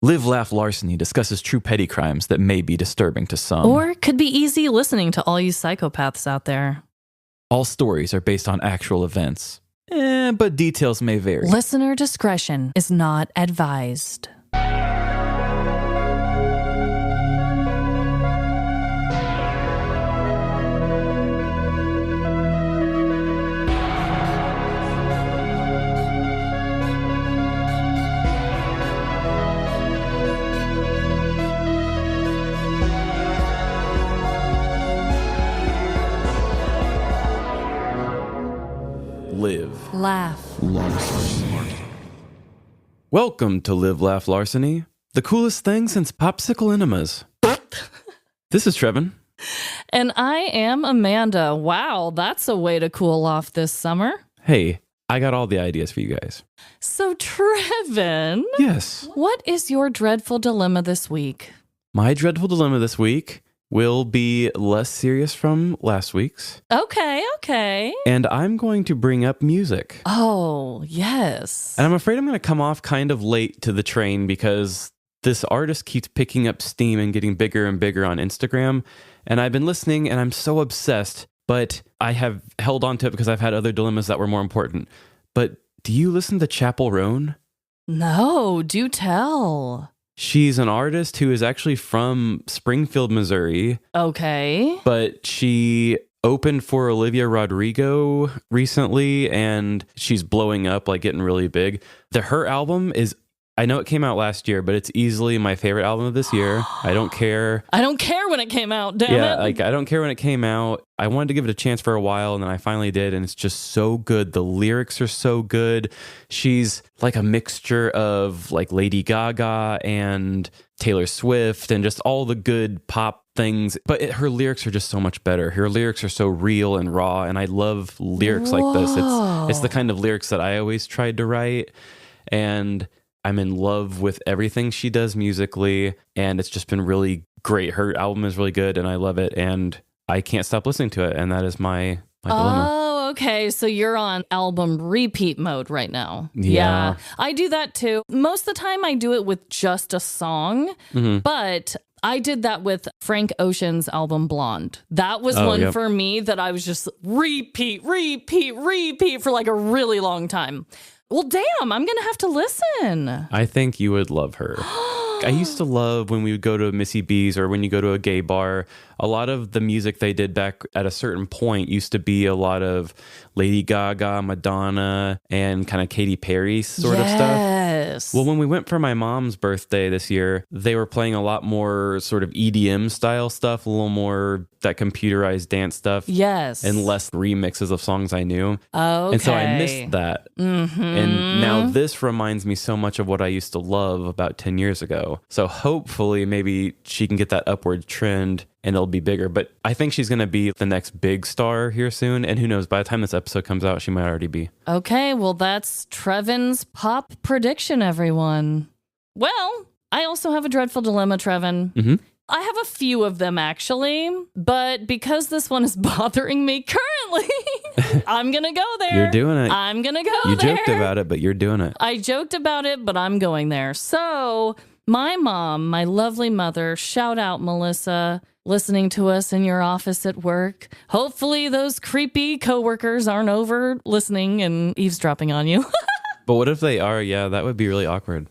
Live, Laugh, Larceny discusses true petty crimes that may be disturbing to some. Or could be easy listening to all you psychopaths out there. All stories are based on actual events, but details may vary. Listener discretion is not advised. Live, Laugh. Larceny. Welcome to Live, Laugh, Larceny, the coolest thing since popsicle enemas. This is Trevin. And I am Amanda. Wow, that's a way to cool off this summer. Hey, I got all the ideas for you guys. So, Trevin. Yes. What is your dreadful dilemma this week? My dreadful dilemma this week will be less serious from last week's. Okay. And I'm going to bring up music. Oh, yes. And I'm afraid I'm going to come off kind of late to the train because this artist keeps picking up steam and getting bigger and bigger on Instagram. And I've been listening and I'm so obsessed, but I have held on to it because I've had other dilemmas that were more important. But do you listen to Chappell Roan? No, do tell. She's an artist who is actually from Springfield, Missouri. Okay. But she opened for Olivia Rodrigo recently, and she's blowing up, like getting really big. Her album is, I know it came out last year, but it's easily my favorite album of this year. I don't care. I don't care when it came out, damn it. Yeah, like I don't care when it came out. I wanted to give it a chance for a while, and then I finally did, and it's just so good. The lyrics are so good. She's like a mixture of like Lady Gaga and Taylor Swift and just all the good pop things. But her lyrics are just so much better. Her lyrics are so real and raw, and I love lyrics like this. It's the kind of lyrics that I always tried to write, and I'm in love with everything she does musically, and it's just been really great. Her album is really good, and I love it, and I can't stop listening to it, and that is my dilemma. Oh, okay. So you're on album repeat mode right now. Yeah. I do that too. Most of the time I do it with just a song, but I did that with Frank Ocean's album Blonde. That was one for me that I was just repeat for like a really long time. Well, damn, I'm going to have to listen. I think you would love her. I used to love when we would go to Missy B's or when you go to a gay bar, a lot of the music they did back at a certain point used to be a lot of Lady Gaga, Madonna, and kind of Katy Perry sort of stuff. Yes. Well, when we went for my mom's birthday this year, they were playing a lot more sort of EDM style stuff, a little more that computerized dance stuff. Yes. And less remixes of songs I knew. Okay. And so I missed that. And now this reminds me so much of what I used to love about 10 years ago. So hopefully maybe she can get that upward trend and it'll be bigger. But I think she's going to be the next big star here soon. And who knows, by the time this episode comes out, she might already be. Okay, well, that's Trevin's pop prediction, everyone. Well, I also have a dreadful dilemma, Trevin. I have a few of them, actually. But because this one is bothering me currently, I'm going to go there. You're doing it. I'm going to go there. You joked about it, but you're doing it. I joked about it, but I'm going there. So my mom, my lovely mother, shout out, Melissa, listening to us in your office at work. Hopefully those creepy coworkers aren't over listening and eavesdropping on you. But what if they are? Yeah, that would be really awkward.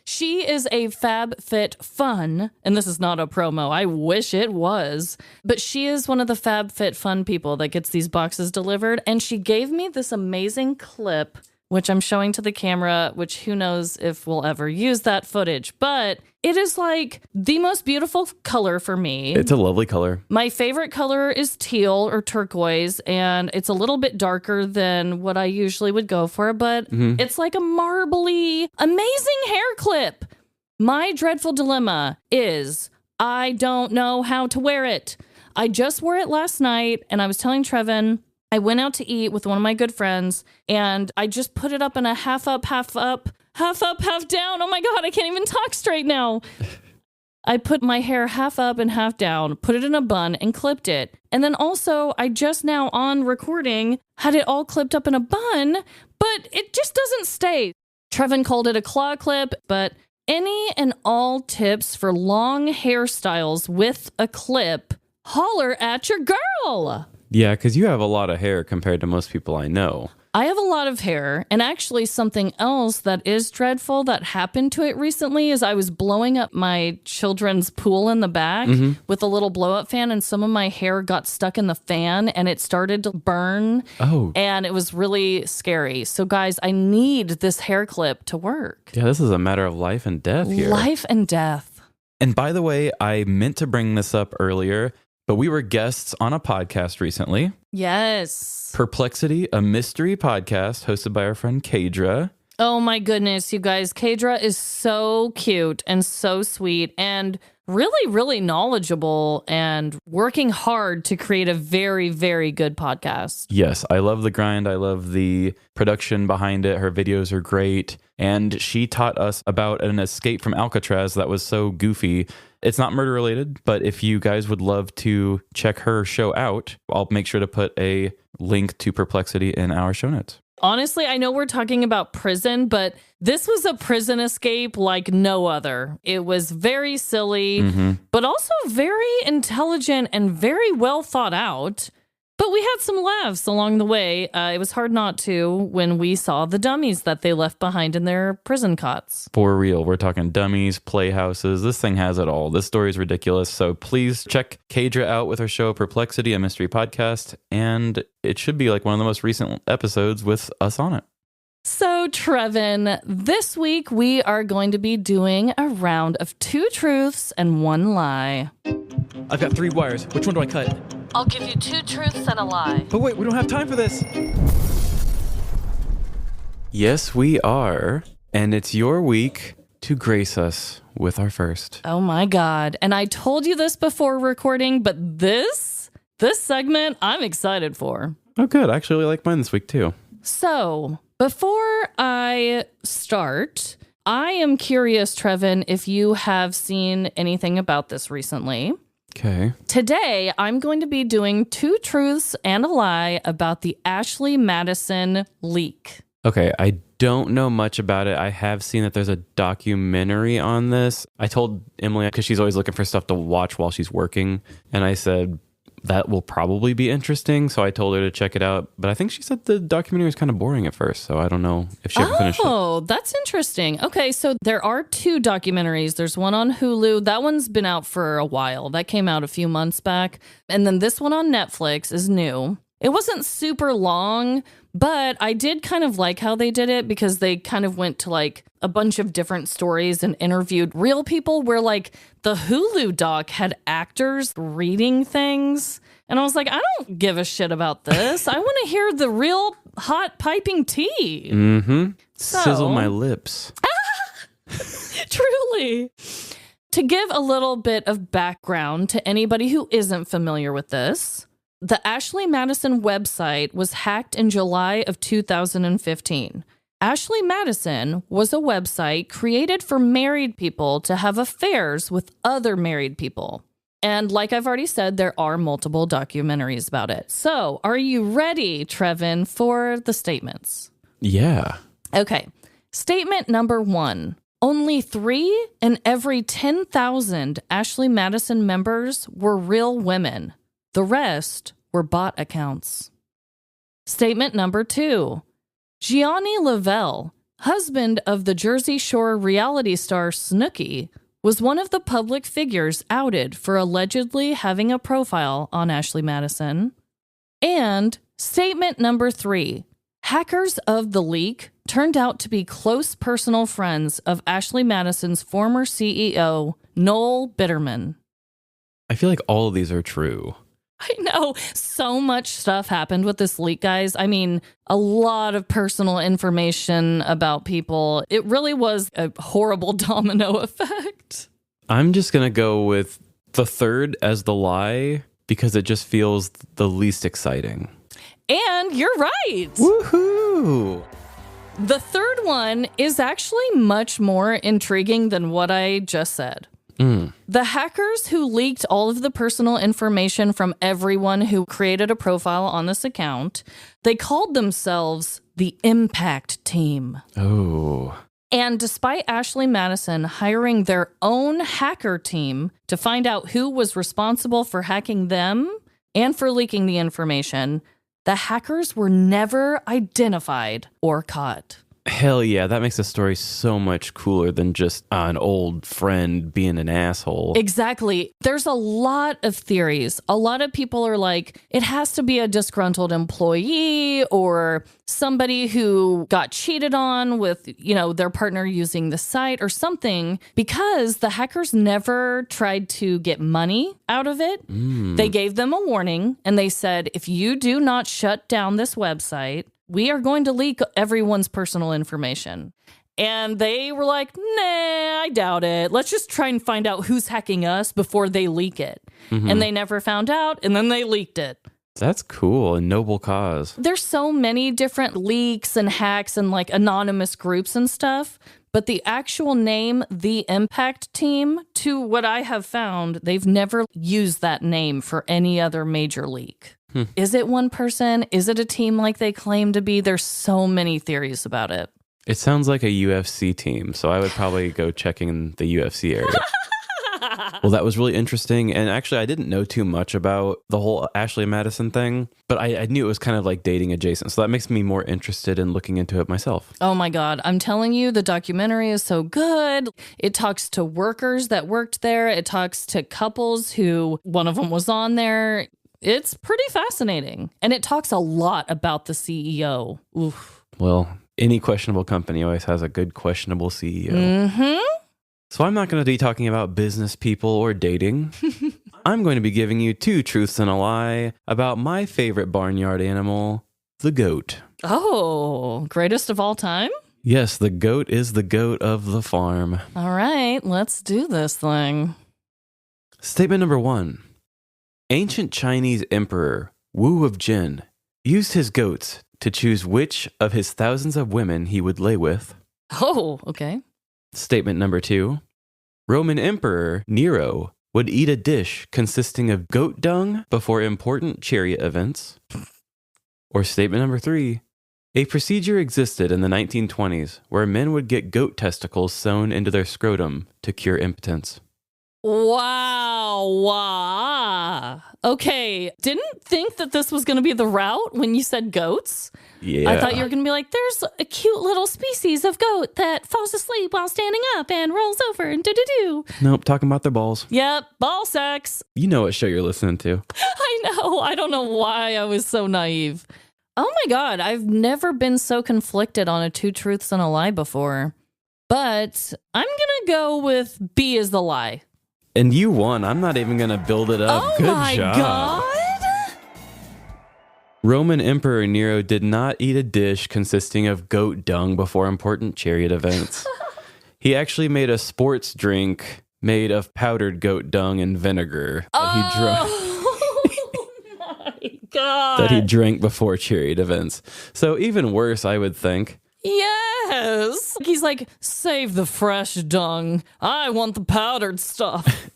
She is a FabFitFun, and this is not a promo. I wish it was. But she is one of the FabFitFun people that gets these boxes delivered. And she gave me this amazing clip, which I'm showing to the camera, which who knows if we'll ever use that footage. But it is like the most beautiful color for me. It's a lovely color. My favorite color is teal or turquoise, and it's a little bit darker than what I usually would go for, but it's like a marbly, amazing hair clip. My dreadful dilemma is I don't know how to wear it. I just wore it last night, and I was telling Trevin, I went out to eat with one of my good friends, and I just put it up in a half up, half up, half up, half down. Oh my God, I can't even talk straight now. I put my hair half up and half down, put it in a bun and clipped it. And then also I just now on recording had it all clipped up in a bun, but it just doesn't stay. Trevin called it a claw clip, but any and all tips for long hairstyles with a clip, holler at your girl. Yeah, because you have a lot of hair compared to most people I know. I have a lot of hair, and actually something else that is dreadful that happened to it recently is I was blowing up my children's pool in the back with a little blow-up fan, and some of my hair got stuck in the fan, and it started to burn, and it was really scary. So, guys, I need this hair clip to work. Yeah, this is a matter of life and death here. Life and death. And by the way, I meant to bring this up earlier, but we were guests on a podcast recently. Yes. Perplexity, a mystery podcast hosted by our friend Kadra. Oh my goodness, you guys. Kadra is so cute and so sweet and really, really knowledgeable and working hard to create a very, very good podcast. Yes, I love the grind. I love the production behind it. Her videos are great. And she taught us about an escape from Alcatraz that was so goofy. It's not murder related, but if you guys would love to check her show out, I'll make sure to put a link to Perplexity in our show notes. Honestly, I know we're talking about prison, but this was a prison escape like no other. It was very silly, but also very intelligent and very well thought out. But we had some laughs along the way. It was hard not to when we saw the dummies that they left behind in their prison cots. For real, we're talking dummies, playhouses. This thing has it all. This story is ridiculous. So please check Kadra out with her show Perplexity, a mystery podcast. And it should be like one of the most recent episodes with us on it. So, Trevin, this week we are going to be doing a round of 2 truths and 1 lie. I've got 3 wires. Which one do I cut? I'll give you 2 truths and a lie. But wait, we don't have time for this. Yes, we are. And it's your week to grace us with our first. Oh my God. And I told you this before recording, but this segment I'm excited for. Oh, good. I actually like mine this week too. So, before I start, I am curious, Trevin, if you have seen anything about this recently. Okay. Today, I'm going to be doing 2 truths and a lie about the Ashley Madison leak. Okay, I don't know much about it. I have seen that there's a documentary on this. I told Emily, because she's always looking for stuff to watch while she's working, and I said, that will probably be interesting. So I told her to check it out. But I think she said the documentary was kind of boring at first. So I don't know if she ever finished it. Oh, that's interesting. Okay, so there are 2 documentaries. There's one on Hulu. That one's been out for a while. That came out a few months back. And then this one on Netflix is new. It wasn't super long, but I did kind of like how they did it because they kind of went to like a bunch of different stories and interviewed real people where like the Hulu doc had actors reading things. And I was like, I don't give a shit about this. I want to hear the real hot piping tea. Sizzle my lips. Truly. To give a little bit of background to anybody who isn't familiar with this, the Ashley Madison website was hacked in July of 2015. Ashley Madison was a website created for married people to have affairs with other married people. And like I've already said, there are multiple documentaries about it. So, are you ready, Trevin, for the statements? Yeah. Okay. Statement number 1. Only 3 in every 10,000 Ashley Madison members were real women. The rest were bot accounts. Statement number 2. Gianni Lavelle, husband of the Jersey Shore reality star Snooki, was one of the public figures outed for allegedly having a profile on Ashley Madison. And statement number 3. Hackers of the leak turned out to be close personal friends of Ashley Madison's former CEO, Noel Bitterman. I feel like all of these are true. I know. So much stuff happened with this leak, guys. I mean, a lot of personal information about people. It really was a horrible domino effect. I'm just going to go with the third as the lie because it just feels the least exciting. And you're right. Woohoo! The third one is actually much more intriguing than what I just said. The hackers who leaked all of the personal information from everyone who created a profile on this account, they called themselves the Impact Team. Oh. And despite Ashley Madison hiring their own hacker team to find out who was responsible for hacking them and for leaking the information, the hackers were never identified or caught. Hell yeah, that makes the story so much cooler than just an old friend being an asshole. Exactly. There's a lot of theories. A lot of people are like, it has to be a disgruntled employee or somebody who got cheated on with, their partner using the site or something, because the hackers never tried to get money out of it. They gave them a warning and they said, if you do not shut down this website, we are going to leak everyone's personal information. And they were like, nah, I doubt it. Let's just try and find out who's hacking us before they leak it. And they never found out, and then they leaked it. That's cool. A noble cause. There's so many different leaks and hacks and like anonymous groups and stuff. But the actual name, The Impact Team, to what I have found, they've never used that name for any other major leak. Is it one person? Is it a team like they claim to be? There's so many theories about it. It sounds like a UFC team, so I would probably go checking in the UFC area. Well, that was really interesting. And actually, I didn't know too much about the whole Ashley Madison thing, but I knew it was kind of like dating adjacent. So that makes me more interested in looking into it myself. Oh my God. I'm telling you, the documentary is so good. It talks to workers that worked there. It talks to couples who one of them was on there. It's pretty fascinating. And it talks a lot about the CEO. Oof. Well, any questionable company always has a good questionable CEO. So I'm not going to be talking about business people or dating. I'm going to be giving you 2 truths and a lie about my favorite barnyard animal, the goat. Oh, greatest of all time? Yes, the goat is the goat of the farm. All right, let's do this thing. Statement number 1. Ancient Chinese emperor Wu of Jin used his goats to choose which of his thousands of women he would lay with. Oh, okay. Statement number 2. Roman Emperor Nero would eat a dish consisting of goat dung before important chariot events. Or statement number 3. A procedure existed in the 1920s where men would get goat testicles sewn into their scrotum to cure impotence. Wow. Okay. Didn't think that this was going to be the route when you said goats. Yeah. I thought you were going to be like, there's a cute little species of goat that falls asleep while standing up and rolls over and do-do-do. Nope, talking about their balls. Yep, ball sex. You know what show you're listening to. I know. I don't know why I was so naive. Oh my God. I've never been so conflicted on a 2 truths and a lie before. But I'm going to go with B as the lie. And you won. I'm not even going to build it up. Oh Good my job. God. Roman Emperor Nero did not eat a dish consisting of goat dung before important chariot events. He actually made a sports drink made of powdered goat dung and vinegar that he drank before chariot events. So even worse, I would think. Yes. He's like, save the fresh dung. I want the powdered stuff.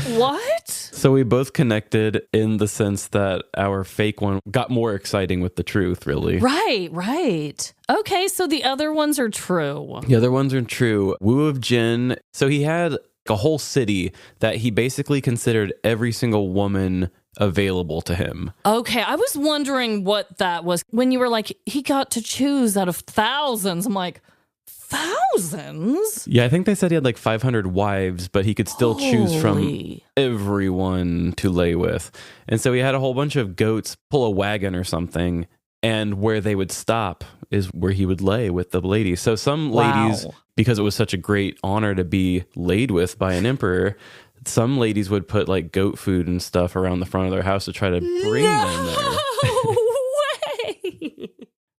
What? So we both connected in the sense that our fake one got more exciting with the truth, really. Right. Okay, so the other ones are true. The other ones are true. Wu of Jin. So he had a whole city that he basically considered every single woman available to him. Okay, I was wondering what that was. When you were like, he got to choose out of thousands. I'm like, thousands? Yeah, I think they said he had like 500 wives, but he could still choose from everyone to lay with. And so he had a whole bunch of goats pull a wagon or something, and where they would stop is where he would lay with the ladies. So some ladies, because it was such a great honor to be laid with by an emperor, some ladies would put like goat food and stuff around the front of their house to try to bring them there. No way!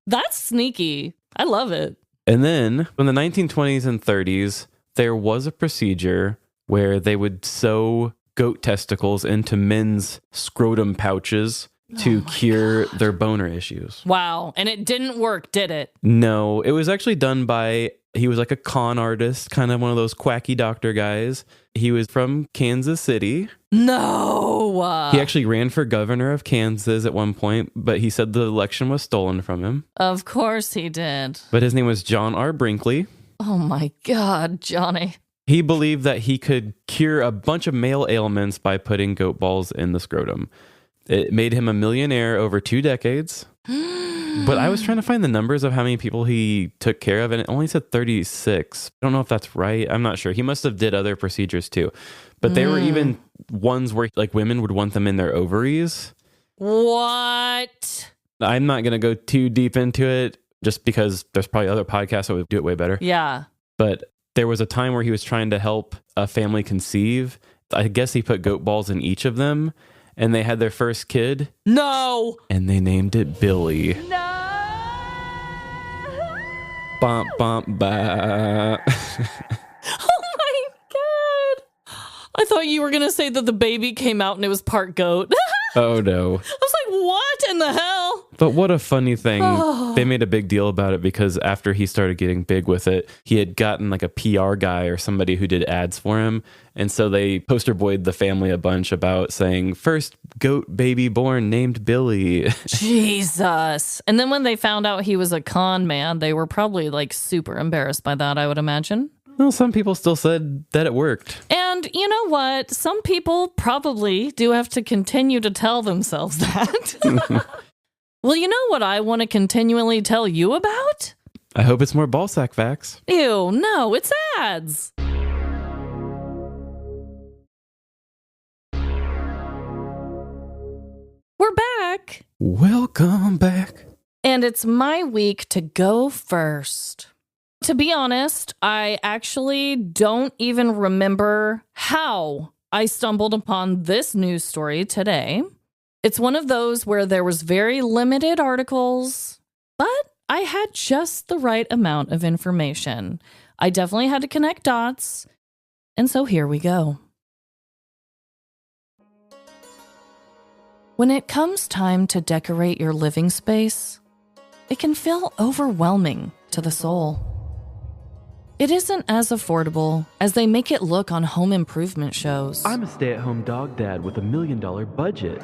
That's sneaky. I love it. And then in the 1920s and 30s, there was a procedure where they would sew goat testicles into men's scrotum pouches to cure their boner issues. Wow. And it didn't work, did it? No, it was actually done by, he was like a con artist, kind of one of those quacky doctor guys. He was from Kansas City. No. He actually ran for governor of Kansas at one point, but he said the election was stolen from him. Of course he did. But his name was John R. Brinkley. Oh my God, Johnny. He believed that he could cure a bunch of male ailments by putting goat balls in the scrotum. It made him a millionaire over 2 decades. But I was trying to find the numbers of how many people he took care of, and it only said 36. I don't know if that's right. I'm not sure. He must have did other procedures too. But there were even ones where like women would want them in their ovaries. What? I'm not going to go too deep into it just because there's probably other podcasts that would do it way better. Yeah. But there was a time where he was trying to help a family conceive. I guess he put goat balls in each of them, and they had their first kid. No. And they named it Billy. No. Bump, bump, ba. Oh my God. I thought you were going to say that the baby came out and it was part goat. Oh, no. I was like, what in the hell? But what a funny thing. They made a big deal about it because after he started getting big with it, he had gotten like a PR guy or somebody who did ads for him. And so they poster boyed the family a bunch about saying, first goat baby born named Billy. Jesus. And then when they found out he was a con man, they were probably like super embarrassed by that, I would imagine. Well, some people still said that it worked. And you know what? Some people probably do have to continue to tell themselves that. Well, you know what I want to continually tell you about? I hope it's more ballsack facts. Ew, no, it's ads. We're back. Welcome back. And it's my week to go first. To be honest, I actually don't even remember how I stumbled upon this news story today. It's one of those where there was very limited articles, but I had just the right amount of information. I definitely had to connect dots, and so here we go. When it comes time to decorate your living space, it can feel overwhelming to the soul. It isn't as affordable as they make it look on home improvement shows. I'm a stay-at-home dog dad with $1 million budget.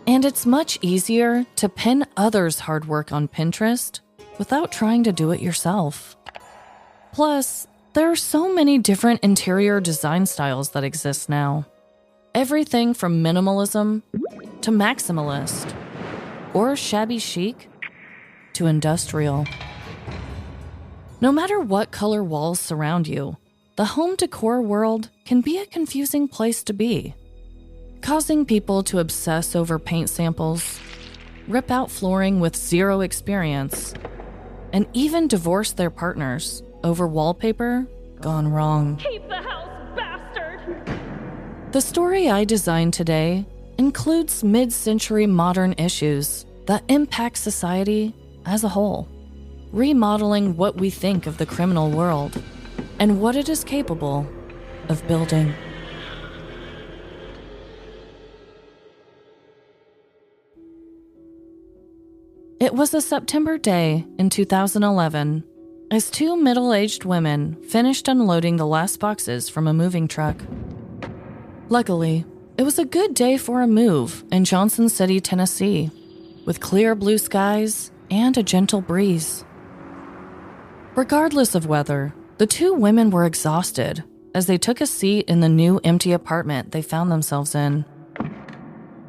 And it's much easier to pin others' hard work on Pinterest without trying to do it yourself. Plus, there are so many different interior design styles that exist now. Everything from minimalism to maximalist, or shabby chic to industrial. No matter what color walls surround you, the home decor world can be a confusing place to be, causing people to obsess over paint samples, rip out flooring with zero experience, and even divorce their partners over wallpaper gone wrong. Keep the house, bastard! The story I designed today includes mid-century modern issues that impact society as a whole, remodeling what we think of the criminal world and what it is capable of building. It was a September day in 2011 as 2 middle-aged women finished unloading the last boxes from a moving truck. Luckily, it was a good day for a move in Johnson City, Tennessee, with clear blue skies and a gentle breeze. Regardless of weather, the 2 women were exhausted as they took a seat in the new empty apartment they found themselves in.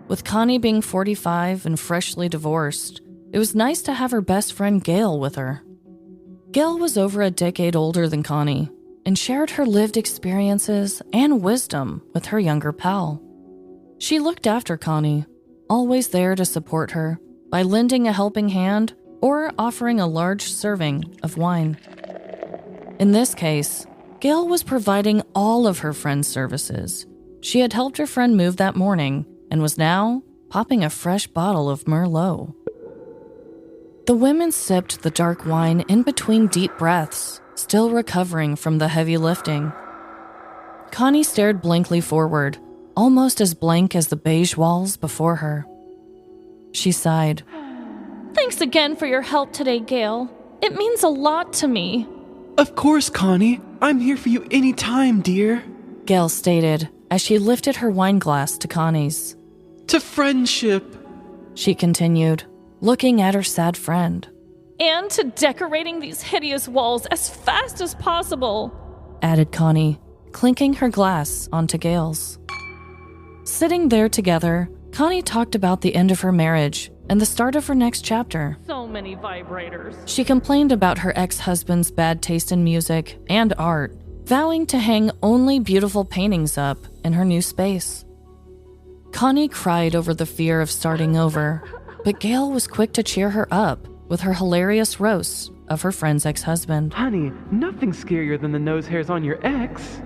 With Connie being 45 and freshly divorced, it was nice to have her best friend Gail with her. Gail was over a decade older than Connie and shared her lived experiences and wisdom with her younger pal. She looked after Connie, always there to support her by lending a helping hand or offering a large serving of wine. In this case, Gail was providing all of her friend's services. She had helped her friend move that morning and was now popping a fresh bottle of Merlot. The women sipped the dark wine in between deep breaths, still recovering from the heavy lifting. Connie stared blankly forward, almost as blank as the beige walls before her. She sighed. Thanks again for your help today, Gail. It means a lot to me. Of course, Connie. I'm here for you anytime, dear. Gail stated as she lifted her wine glass to Connie's. To friendship. She continued, looking at her sad friend. And to decorating these hideous walls as fast as possible, added Connie, clinking her glass onto Gail's. Sitting there together, Connie talked about the end of her marriage and the start of her next chapter. So many vibrators. She complained about her ex-husband's bad taste in music and art, vowing to hang only beautiful paintings up in her new space. Connie cried over the fear of starting over, but Gail was quick to cheer her up with her hilarious roasts of her friend's ex-husband. Honey, nothing's scarier than the nose hairs on your ex.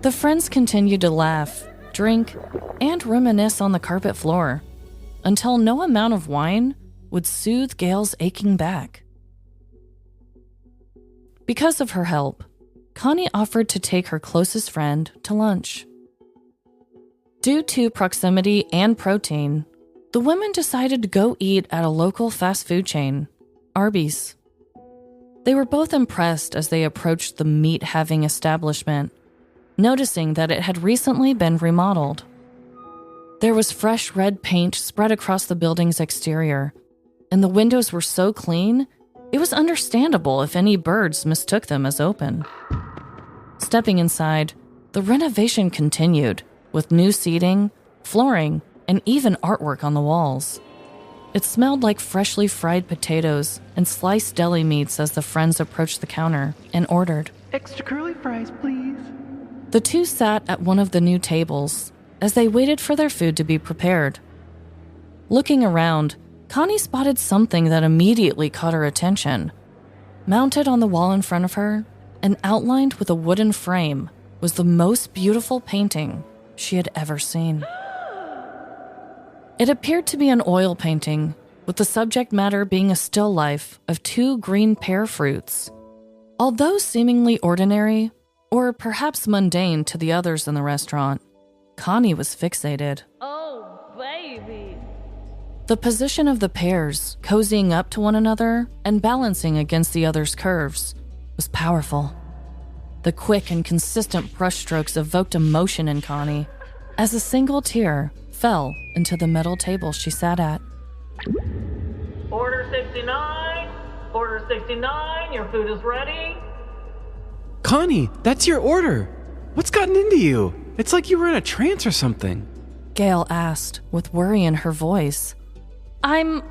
The friends continued to laugh, drink, and reminisce on the carpet floor until no amount of wine would soothe Gail's aching back. Because of her help, Connie offered to take her closest friend to lunch. Due to proximity and protein, the women decided to go eat at a local fast food chain, Arby's. They were both impressed as they approached the meat-having establishment, noticing that it had recently been remodeled. There was fresh red paint spread across the building's exterior, and the windows were so clean, it was understandable if any birds mistook them as open. Stepping inside, the renovation continued, with new seating, flooring, and even artwork on the walls. It smelled like freshly fried potatoes and sliced deli meats as the friends approached the counter and ordered. Extra curly fries, please. The two sat at one of the new tables as they waited for their food to be prepared. Looking around, Connie spotted something that immediately caught her attention. Mounted on the wall in front of her, and outlined with a wooden frame, was the most beautiful painting she had ever seen. It appeared to be an oil painting, with the subject matter being a still life of two green pear fruits. Although seemingly ordinary, or perhaps mundane to the others in the restaurant, Connie was fixated. Oh, baby. The position of the pears, cozying up to one another and balancing against the other's curves, was powerful. The quick and consistent brushstrokes evoked emotion in Connie as a single tear fell into the metal table she sat at. Order 69. Order 69. Your food is ready. Connie, that's your order. What's gotten into you? It's like you were in a trance or something. Gail asked, with worry in her voice. I'm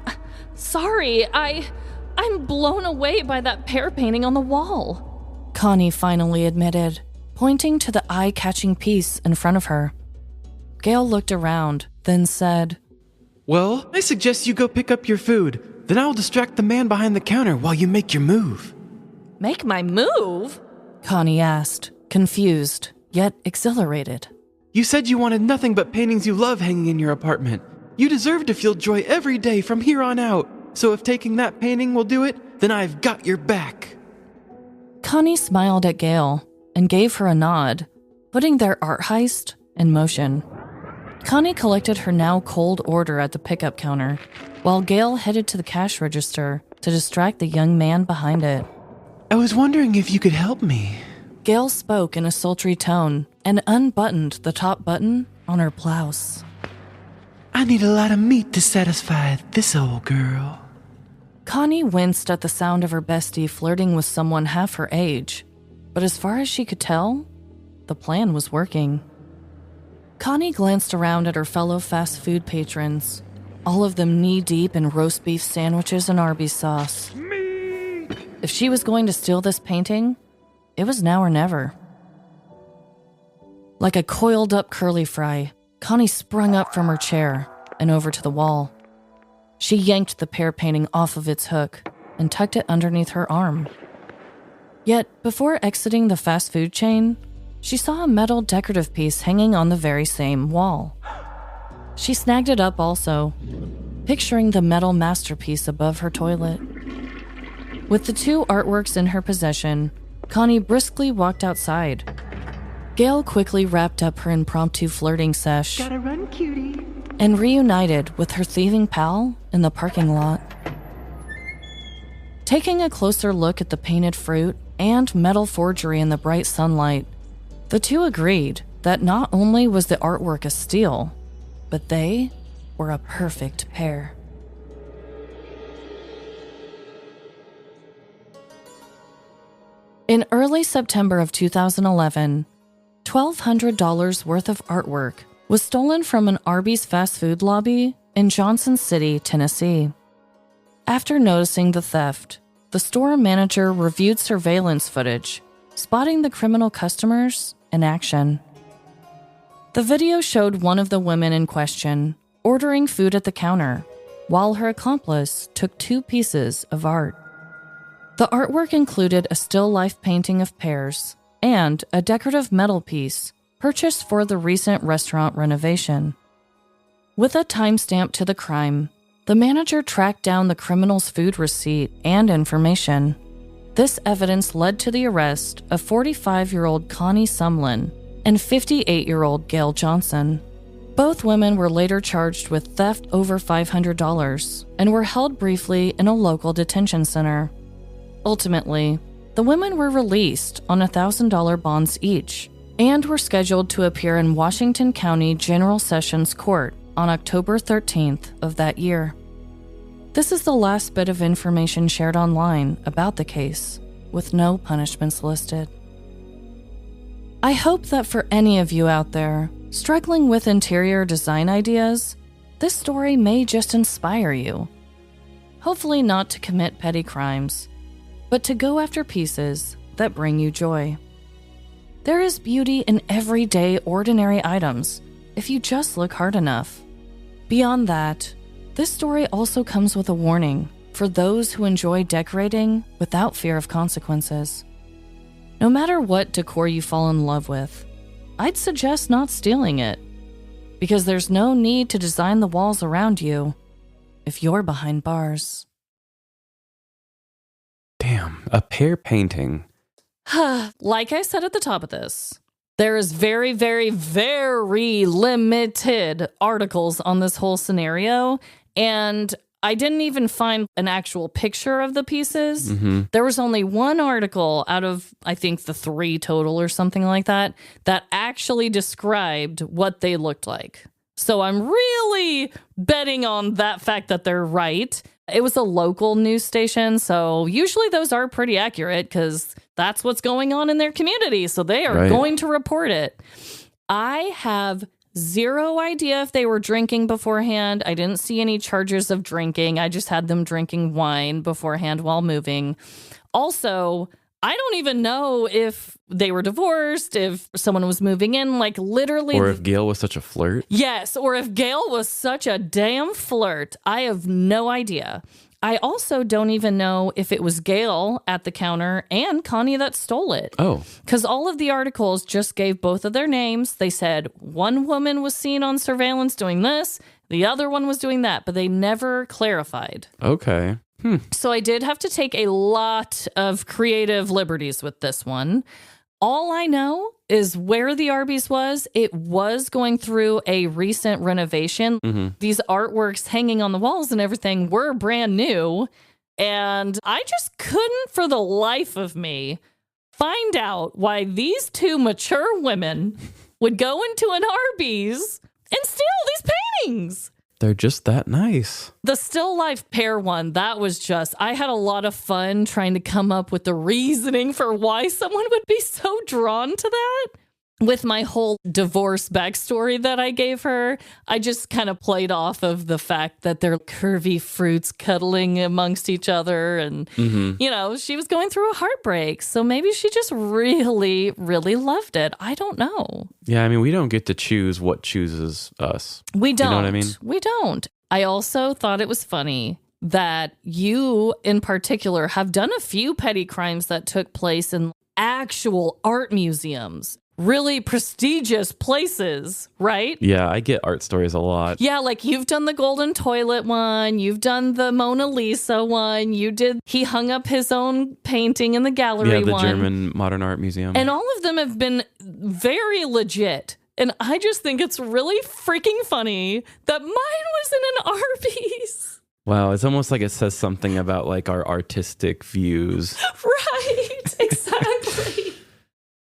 sorry. I'm blown away by that pear painting on the wall, Connie finally admitted, pointing to the eye-catching piece in front of her. Gail looked around, then said, Well, I suggest you go pick up your food. Then I'll distract the man behind the counter while you make your move. Make my move? Connie asked, confused, yet exhilarated. You said you wanted nothing but paintings you love hanging in your apartment. You deserve to feel joy every day from here on out. So if taking that painting will do it, then I've got your back. Connie smiled at Gail and gave her a nod, putting their art heist in motion. Connie collected her now cold order at the pickup counter, while Gail headed to the cash register to distract the young man behind it. I was wondering if you could help me. Gail spoke in a sultry tone and unbuttoned the top button on her blouse. I need a lot of meat to satisfy this old girl. Connie winced at the sound of her bestie flirting with someone half her age, but as far as she could tell, the plan was working. Connie glanced around at her fellow fast food patrons, all of them knee-deep in roast beef sandwiches and Arby's sauce. If she was going to steal this painting, it was now or never. Like a coiled-up curly fry, Connie sprung up from her chair and over to the wall. She yanked the pear painting off of its hook and tucked it underneath her arm. Yet, before exiting the fast food chain, she saw a metal decorative piece hanging on the very same wall. She snagged it up also, picturing the metal masterpiece above her toilet. With the two artworks in her possession, Connie briskly walked outside. Gail quickly wrapped up her impromptu flirting sesh Gotta run, cutie. and reunited with her thieving pal in the parking lot. Taking a closer look at the painted fruit and metal forgery in the bright sunlight, the two agreed that not only was the artwork a steal, but they were a perfect pair. In early September of 2011, $1,200 worth of artwork was stolen from an Arby's fast food lobby in Johnson City, Tennessee. After noticing the theft, the store manager reviewed surveillance footage, spotting the criminal customers in action. The video showed one of the women in question ordering food at the counter, while her accomplice took 2 pieces of art. The artwork included a still life painting of pears and a decorative metal piece purchased for the recent restaurant renovation. With a timestamp to the crime, the manager tracked down the criminal's food receipt and information. This evidence led to the arrest of 45-year-old Connie Sumlin and 58-year-old Gail Johnson. Both women were later charged with theft over $500 and were held briefly in a local detention center. Ultimately, the women were released on $1,000 bonds each and were scheduled to appear in Washington County General Sessions Court on October 13th of that year. This is the last bit of information shared online about the case, with no punishments listed. I hope that for any of you out there struggling with interior design ideas, this story may just inspire you. Hopefully not to commit petty crimes, but to go after pieces that bring you joy. There is beauty in everyday, ordinary items if you just look hard enough. Beyond that, this story also comes with a warning for those who enjoy decorating without fear of consequences. No matter what decor you fall in love with, I'd suggest not stealing it, because there's no need to design the walls around you if you're behind bars. Damn, a pear painting. Like I said at the top of this, there is very, very, very limited articles on this whole scenario, and I didn't even find an actual picture of the pieces. There was only one article out of, I think, the 3 total or something like that, that actually described what they looked like. So I'm really betting on that fact that they're right. It was a local news station, so usually those are pretty accurate because that's what's going on in their community, so they are going to report it. I have zero idea if they were drinking beforehand. I didn't see any charges of drinking. I just had them drinking wine beforehand while moving. Also, I don't even know if they were divorced, if someone was moving in, like literally. Or if Gail was such a flirt. Yes, or if Gail was such a damn flirt. I have no idea. I also don't even know if it was Gail at the counter and Connie that stole it. Oh. Because all of the articles just gave both of their names. They said one woman was seen on surveillance doing this, the other one was doing that, but they never clarified. Okay. So I did have to take a lot of creative liberties with this one. All I know is where the Arby's was. It was going through a recent renovation. These artworks hanging on the walls and everything were brand new. And I just couldn't for the life of me find out why these 2 mature women would go into an Arby's and steal these paintings. They're just that nice. The still life pear one, that was just, I had a lot of fun trying to come up with the reasoning for why someone would be so drawn to that. With my whole divorce backstory that I gave her, I just kind of played off of the fact that they're curvy fruits cuddling amongst each other. And, you know, she was going through a heartbreak. So maybe she just really, really loved it. I don't know. Yeah, I mean, we don't get to choose what chooses us. We don't. You know what I mean? We don't. I also thought it was funny that you, in particular, have done a few petty crimes that took place in actual art museums. Really prestigious places, right? Yeah, I get art stories a lot. Yeah, like you've done the golden toilet one, you've done the Mona Lisa one, he hung up his own painting in the gallery one. Yeah, the German Modern Art Museum. And all of them have been very legit. And I just think it's really freaking funny that mine was in an Arby's. Wow, it's almost like it says something about like our artistic views. Right, exactly.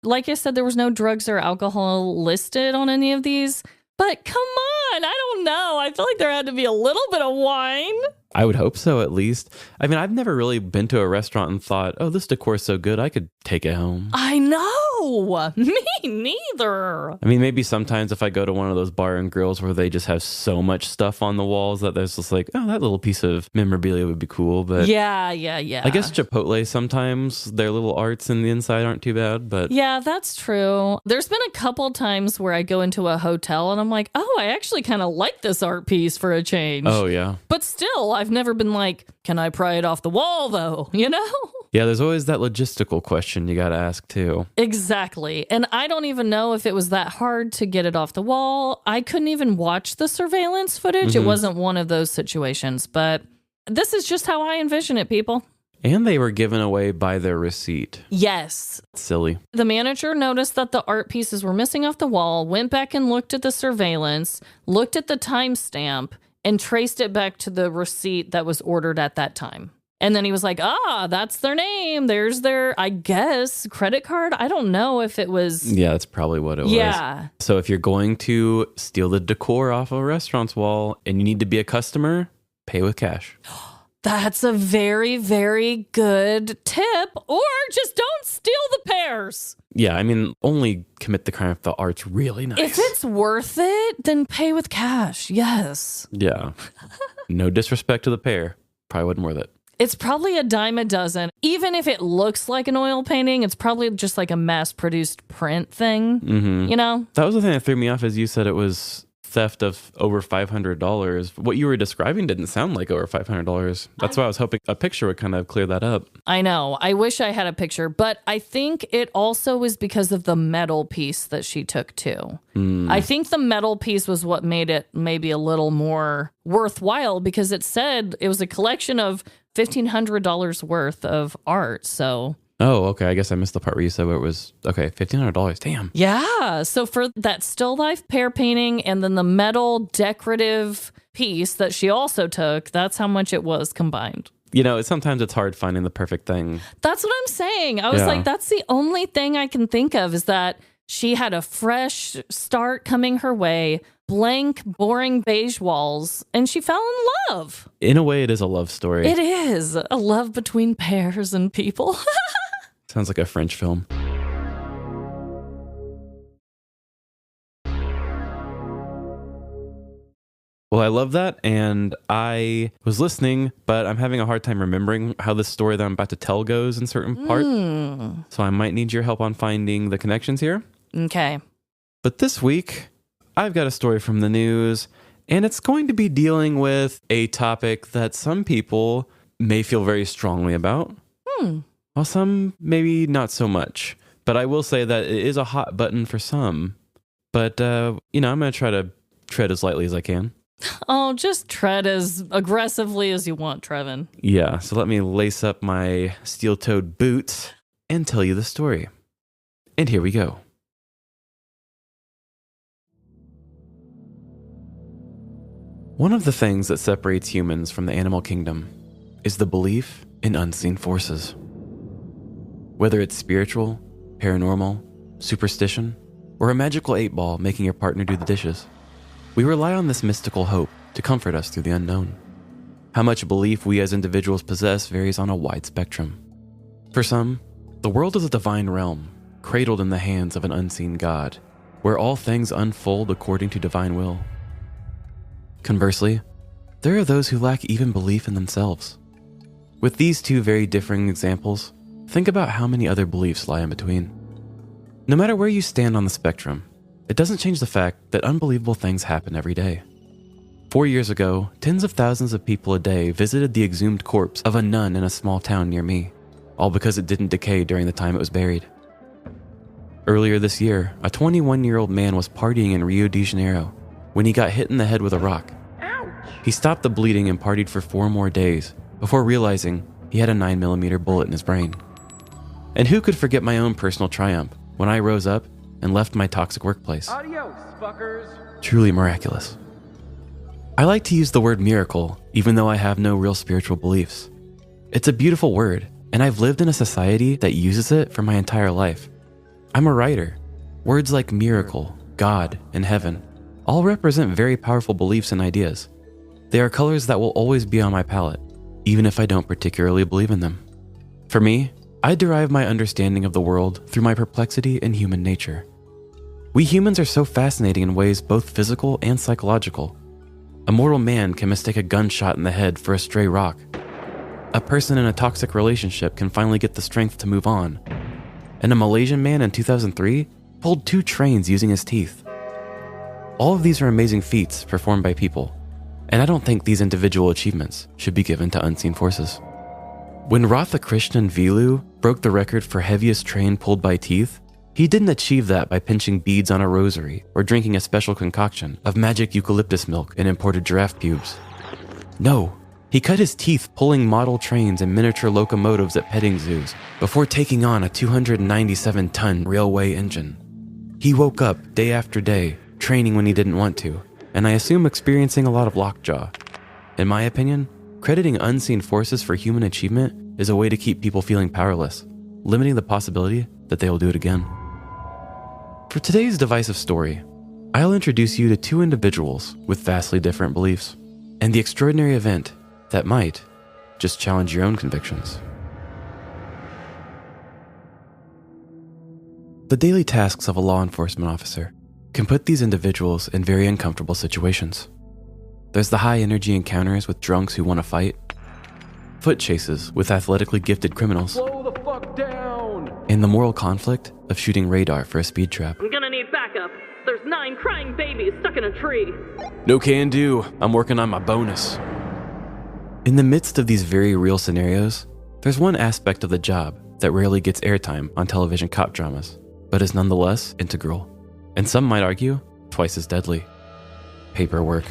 Like I said, there was no drugs or alcohol listed on any of these. But come on, I don't know. I feel like there had to be a little bit of wine. I would hope so, at least. I mean, I've never really been to a restaurant and thought, oh, this decor is so good, I could take it home. I know. Me neither. I mean, maybe sometimes if I go to one of those bar and grills where they just have so much stuff on the walls that there's just like, oh, that little piece of memorabilia would be cool. But Yeah. I guess Chipotle, sometimes their little arts in the inside aren't too bad. But Yeah, that's true. There's been a couple times where I go into a hotel and I'm like, oh, I actually kind of like this art piece for a change. Oh, yeah. But still, I've never been like, can I pry it off the wall though? You know? Yeah, there's always that logistical question you got to ask too. Exactly. And I don't even know if it was that hard to get it off the wall. I couldn't even watch the surveillance footage. It wasn't one of those situations, but this is just how I envision it, people. And they were given away by their receipt. Yes. Silly. The manager noticed that the art pieces were missing off the wall, went back and looked at the surveillance, looked at the timestamp, and traced it back to the receipt that was ordered at that time. And then he was like, that's their name. There's their, I guess, credit card. I don't know if it was. Yeah, that's probably what it was. Yeah. So if you're going to steal the decor off of a restaurant's wall and you need to be a customer, pay with cash. That's a very, very good tip. Or just don't steal the pears. Yeah, I mean, only commit the crime if the art's really nice. If it's worth it, then pay with cash. Yes. Yeah. No disrespect to the pear. Probably wasn't worth it. It's probably a dime a dozen. Even if it looks like an oil painting, it's probably just like a mass-produced print thing, you know? That was the thing that threw me off, as you said it was theft of over $500. What you were describing didn't sound like over $500. That's why I was hoping a picture would kind of clear that up. I know. I wish I had a picture, but I think it also was because of the metal piece that she took too. I think the metal piece was what made it maybe a little more worthwhile because it said it was a collection of $1,500 worth of art. So. Oh, okay. I guess I missed the part where you said where it was, okay, $1,500. Damn. Yeah. So for that still life pear painting and then the metal decorative piece that she also took, that's how much it was combined. You know, sometimes it's hard finding the perfect thing. That's what I'm saying. I was like, that's the only thing I can think of is that she had a fresh start coming her way, blank, boring beige walls, and she fell in love. In a way, it is a love story. It is a love between pears and people. Sounds like a French film. Well, I love that, and I was listening, but I'm having a hard time remembering how this story that I'm about to tell goes in certain parts. So I might need your help on finding the connections here. Okay. But this week, I've got a story from the news, and it's going to be dealing with a topic that some people may feel very strongly about. While some maybe not so much. But I will say that it is a hot button for some. But, I'm going to try to tread as lightly as I can. Oh, just tread as aggressively as you want, Trevin. Yeah, so let me lace up my steel-toed boots and tell you the story. And here we go. One of the things that separates humans from the animal kingdom is the belief in unseen forces. Whether it's spiritual, paranormal, superstition, or a magical 8-ball making your partner do the dishes, we rely on this mystical hope to comfort us through the unknown. How much belief we as individuals possess varies on a wide spectrum. For some, the world is a divine realm, cradled in the hands of an unseen God, where all things unfold according to divine will. Conversely, there are those who lack even belief in themselves. With these two very differing examples, think about how many other beliefs lie in between. No matter where you stand on the spectrum, it doesn't change the fact that unbelievable things happen every day. 4 years ago, tens of thousands of people a day visited the exhumed corpse of a nun in a small town near me, all because it didn't decay during the time it was buried. Earlier this year, a 21-year-old man was partying in Rio de Janeiro when he got hit in the head with a rock. He stopped the bleeding and partied for 4 more days before realizing he had a 9mm bullet in his brain. And who could forget my own personal triumph when I rose up and left my toxic workplace? Adios, fuckers. Truly miraculous. I like to use the word miracle even though I have no real spiritual beliefs. It's a beautiful word, and I've lived in a society that uses it for my entire life. I'm a writer. Words like miracle, God, and heaven all represent very powerful beliefs and ideas. They are colors that will always be on my palette, even if I don't particularly believe in them. For me, I derive my understanding of the world through my perplexity in human nature. We humans are so fascinating in ways both physical and psychological. A mortal man can mistake a gunshot in the head for a stray rock. A person in a toxic relationship can finally get the strength to move on. And a Malaysian man in 2003 pulled 2 trains using his teeth. All of these are amazing feats performed by people, and I don't think these individual achievements should be given to unseen forces. When Radhakrishnan Velu broke the record for heaviest train pulled by teeth, he didn't achieve that by pinching beads on a rosary or drinking a special concoction of magic eucalyptus milk and imported giraffe pubes. No, he cut his teeth pulling model trains and miniature locomotives at petting zoos before taking on a 297-ton railway engine. He woke up day after day, training when he didn't want to, and I assume experiencing a lot of lockjaw. In my opinion, crediting unseen forces for human achievement is a way to keep people feeling powerless, limiting the possibility that they will do it again. For today's divisive story, I'll introduce you to 2 individuals with vastly different beliefs, and the extraordinary event that might just challenge your own convictions. The daily tasks of a law enforcement officer can put these individuals in very uncomfortable situations. There's the high-energy encounters with drunks who want to fight, foot chases with athletically gifted criminals, Slow the fuck down! and the moral conflict of shooting radar for a speed trap. I'm gonna need backup. There's 9 crying babies stuck in a tree. No can do. I'm working on my bonus. In the midst of these very real scenarios, there's one aspect of the job that rarely gets airtime on television cop dramas, but is nonetheless integral, and some might argue twice as deadly: paperwork.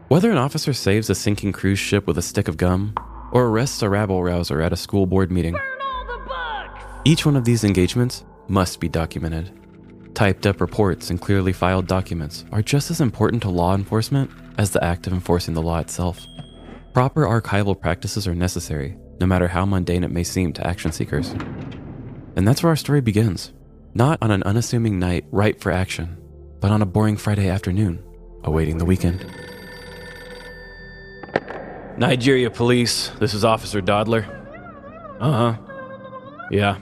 Whether an officer saves a sinking cruise ship with a stick of gum, or arrests a rabble-rouser at a school board meeting, Burn all the books! each one of these engagements must be documented. Typed up reports and clearly filed documents are just as important to law enforcement as the act of enforcing the law itself. Proper archival practices are necessary, no matter how mundane it may seem to action seekers. And that's where our story begins. Not on an unassuming night ripe for action, but on a boring Friday afternoon, awaiting the weekend. Nigeria Police, this is Officer Dodler. Uh-huh. Yeah.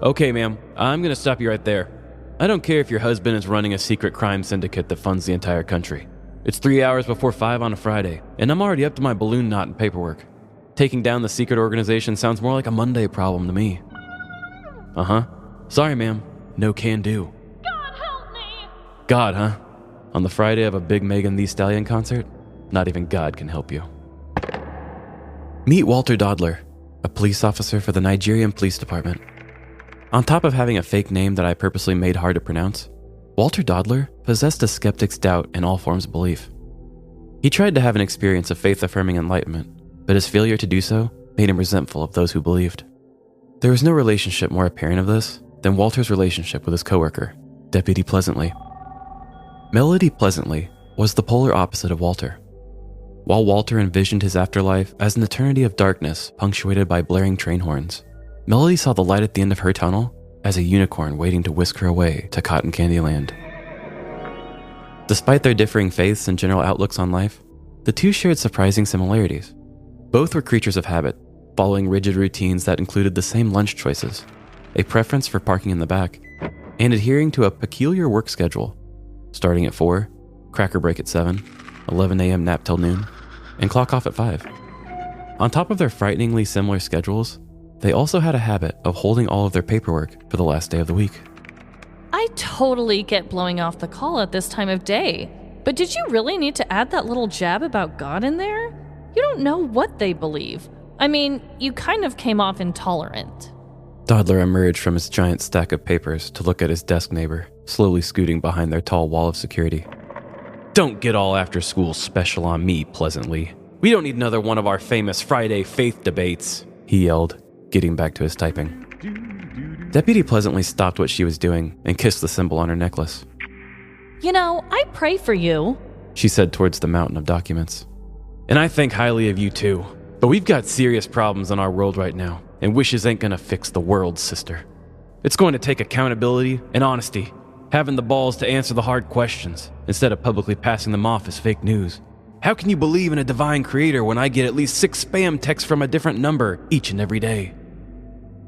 Okay, ma'am, I'm gonna stop you right there. I don't care if your husband is running a secret crime syndicate that funds the entire country. It's 3 hours before 5 on a Friday, and I'm already up to my balloon knot in paperwork. Taking down the secret organization sounds more like a Monday problem to me. Uh-huh. Sorry, ma'am. No can do. God help me! God, huh? On the Friday of a big Megan Thee Stallion concert? Not even God can help you. Meet Walter Dodler, a police officer for the Nigerian Police Department. On top of having a fake name that I purposely made hard to pronounce, Walter Dodler possessed a skeptic's doubt in all forms of belief. He tried to have an experience of faith-affirming enlightenment, but his failure to do so made him resentful of those who believed. There was no relationship more apparent of this than Walter's relationship with his coworker, Deputy Pleasantly. Melody Pleasantly was the polar opposite of Walter. While Walter envisioned his afterlife as an eternity of darkness punctuated by blaring train horns, Melody saw the light at the end of her tunnel as a unicorn waiting to whisk her away to Cotton Candy Land. Despite their differing faiths and general outlooks on life, the two shared surprising similarities. Both were creatures of habit, following rigid routines that included the same lunch choices, a preference for parking in the back, and adhering to a peculiar work schedule, starting at 4, cracker break at 7, 11 a.m. nap till noon, and clock off at 5. On top of their frighteningly similar schedules, they also had a habit of holding all of their paperwork for the last day of the week. I totally get blowing off the call at this time of day. But did you really need to add that little jab about God in there? You don't know what they believe. I mean, you kind of came off intolerant. Dodler emerged from his giant stack of papers to look at his desk neighbor, slowly scooting behind their tall wall of security. Don't get all after-school special on me, Pleasantly. We don't need another one of our famous Friday faith debates, he yelled, getting back to his typing. Deputy Pleasantly stopped what she was doing and kissed the symbol on her necklace. You know, I pray for you, she said towards the mountain of documents. And I think highly of you too. But we've got serious problems in our world right now, and wishes ain't gonna fix the world, sister. It's going to take accountability and honesty, having the balls to answer the hard questions, instead of publicly passing them off as fake news. How can you believe in a divine creator when I get at least 6 spam texts from a different number each and every day?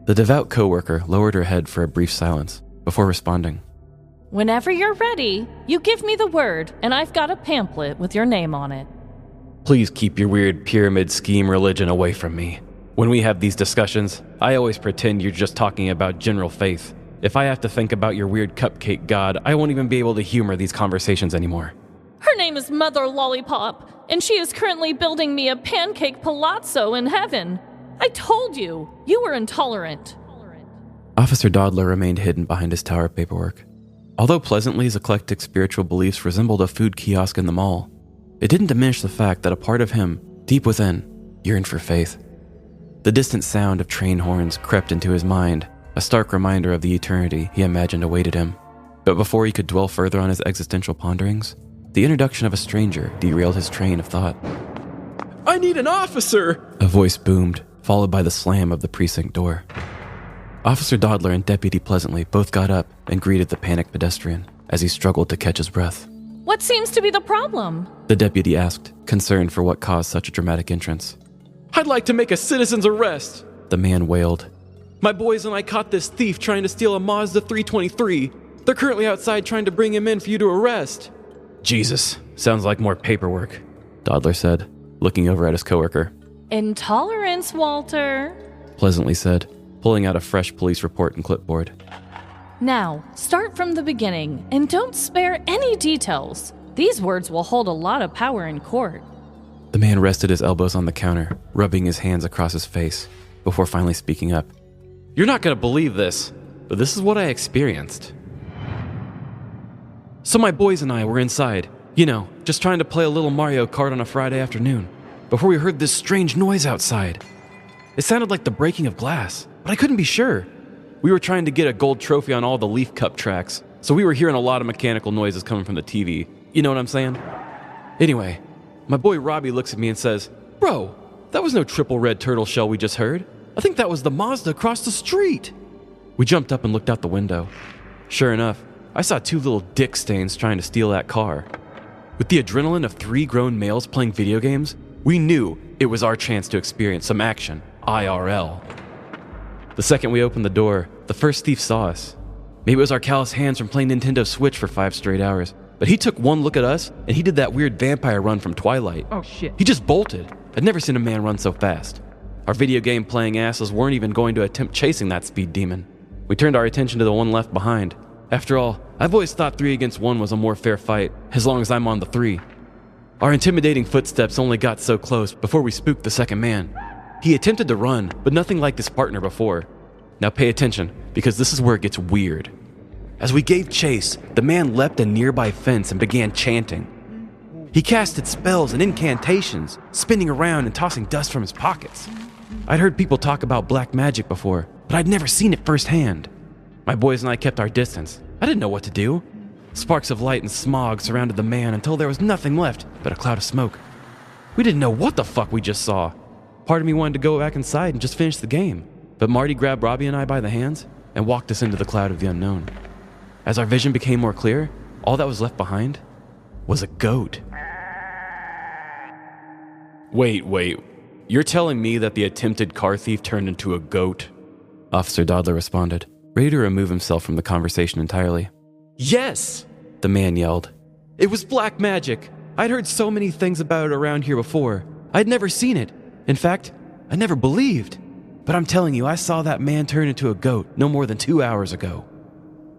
The devout coworker lowered her head for a brief silence before responding. Whenever you're ready, you give me the word, and I've got a pamphlet with your name on it. Please keep your weird pyramid scheme religion away from me. When we have these discussions, I always pretend you're just talking about general faith. If I have to think about your weird cupcake god, I won't even be able to humor these conversations anymore. Her name is Mother Lollipop, and she is currently building me a pancake palazzo in heaven. I told you, you were intolerant. Officer Dodler remained hidden behind his tower paperwork. Although Pleasantly's eclectic spiritual beliefs resembled a food kiosk in the mall, it didn't diminish the fact that a part of him, deep within, yearned for faith. The distant sound of train horns crept into his mind, a stark reminder of the eternity he imagined awaited him. But before he could dwell further on his existential ponderings, the introduction of a stranger derailed his train of thought. I need an officer! A voice boomed, followed by the slam of the precinct door. Officer Dodler and Deputy Pleasantly both got up and greeted the panicked pedestrian as he struggled to catch his breath. What seems to be the problem? The deputy asked, concerned for what caused such a dramatic entrance. I'd like to make a citizen's arrest! The man wailed. My boys and I caught this thief trying to steal a Mazda 323. They're currently outside trying to bring him in for you to arrest. Jesus, sounds like more paperwork, Dodler said, looking over at his coworker. Intolerance, Walter. Pleasantly said, pulling out a fresh police report and clipboard. Now, start from the beginning, and don't spare any details. These words will hold a lot of power in court. The man rested his elbows on the counter, rubbing his hands across his face, before finally speaking up. You're not going to believe this, but this is what I experienced. So my boys and I were inside, just trying to play a little Mario Kart on a Friday afternoon, before we heard this strange noise outside. It sounded like the breaking of glass, but I couldn't be sure. We were trying to get a gold trophy on all the Leaf Cup tracks, so we were hearing a lot of mechanical noises coming from the TV. You know what I'm saying? Anyway, my boy Robbie looks at me and says, Bro, that was no triple red turtle shell we just heard. I think that was the Mazda across the street. We jumped up and looked out the window. Sure enough, I saw 2 little dick stains trying to steal that car. With the adrenaline of 3 grown males playing video games, we knew it was our chance to experience some action, IRL. The second we opened the door, the first thief saw us. Maybe it was our callous hands from playing Nintendo Switch for 5 straight hours, but he took one look at us and he did that weird vampire run from Twilight. Oh shit. He just bolted. I'd never seen a man run so fast. Our video game playing asses weren't even going to attempt chasing that speed demon. We turned our attention to the one left behind. After all, I've always thought 3 against 1 was a more fair fight, as long as I'm on the 3. Our intimidating footsteps only got so close before we spooked the second man. He attempted to run, but nothing like his partner before. Now pay attention, because this is where it gets weird. As we gave chase, the man leapt a nearby fence and began chanting. He casted spells and incantations, spinning around and tossing dust from his pockets. I'd heard people talk about black magic before, but I'd never seen it firsthand. My boys and I kept our distance. I didn't know what to do. Sparks of light and smog surrounded the man until there was nothing left but a cloud of smoke. We didn't know what the fuck we just saw. Part of me wanted to go back inside and just finish the game, but Marty grabbed Robbie and I by the hands and walked us into the cloud of the unknown. As our vision became more clear, all that was left behind was a goat. Wait. You're telling me that the attempted car thief turned into a goat? Officer Dodler responded, ready to remove himself from the conversation entirely. Yes! The man yelled. It was black magic. I'd heard so many things about it around here before. I'd never seen it. In fact, I never believed. But I'm telling you, I saw that man turn into a goat no more than 2 hours ago.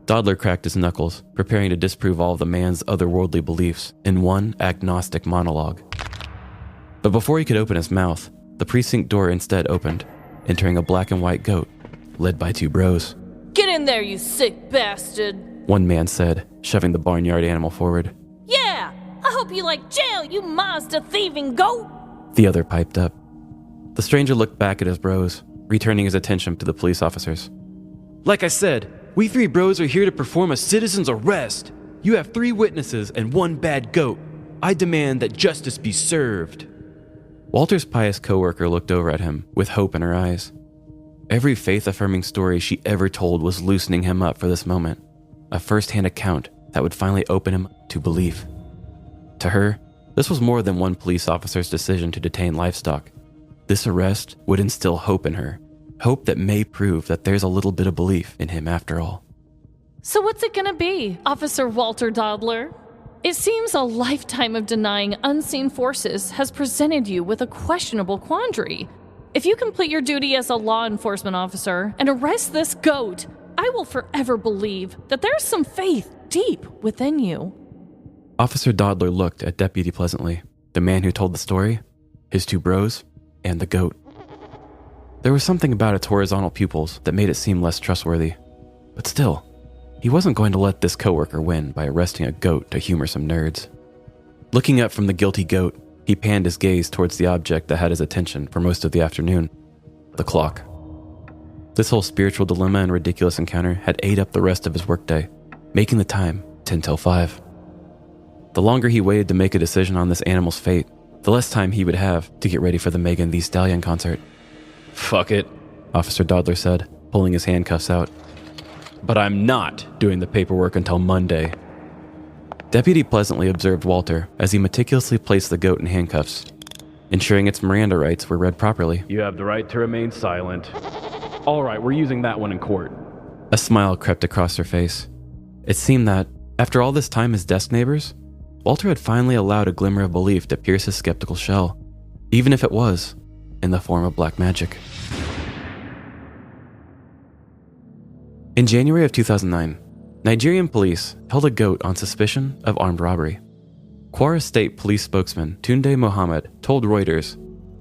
Dodler cracked his knuckles, preparing to disprove all of the man's otherworldly beliefs in one agnostic monologue. But before he could open his mouth, the precinct door instead opened, entering a black and white goat, led by 2 bros. Get in there, you sick bastard. One man said, shoving the barnyard animal forward. Yeah, I hope you like jail, you monster thieving goat. The other piped up. The stranger looked back at his bros, returning his attention to the police officers. Like I said, we 3 bros are here to perform a citizen's arrest. You have 3 witnesses and 1 bad goat. I demand that justice be served. Walter's pious coworker looked over at him with hope in her eyes. Every faith-affirming story she ever told was loosening him up for this moment, a first-hand account that would finally open him to belief. To her, This was more than one police officer's decision to detain livestock. This arrest would instill hope in her, hope that may prove that there's a little bit of belief in him after all. So what's it gonna be, Officer Walter Dodler? It seems a lifetime of denying unseen forces has presented you with a questionable quandary. If you complete your duty as a law enforcement officer and arrest this goat, I will forever believe that there's some faith deep within you. Officer Dodler looked at Deputy Pleasantly, the man who told the story, his two bros, and the goat. There was something about its horizontal pupils that made it seem less trustworthy. But still, he wasn't going to let this coworker win by arresting a goat to humor some nerds. Looking up from the guilty goat, he panned his gaze towards the object that had his attention for most of the afternoon, the clock. This whole spiritual dilemma and ridiculous encounter had ate up the rest of his workday, making the time 10 till 5. The longer he waited to make a decision on this animal's fate, the less time he would have to get ready for the Megan Thee Stallion concert. "Fuck it," Officer Dodler said, pulling his handcuffs out. "But I'm not doing the paperwork until Monday." Deputy Pleasantly observed Walter as he meticulously placed the goat in handcuffs, ensuring its Miranda rights were read properly. "You have the right to remain silent. All right, we're using that one in court." A smile crept across her face. It seemed that, after all this time as desk neighbors, Walter had finally allowed a glimmer of belief to pierce his skeptical shell, even if it was in the form of black magic. In January of 2009, Nigerian police held a goat on suspicion of armed robbery. Kwara State Police spokesman Tunde Mohammed told Reuters,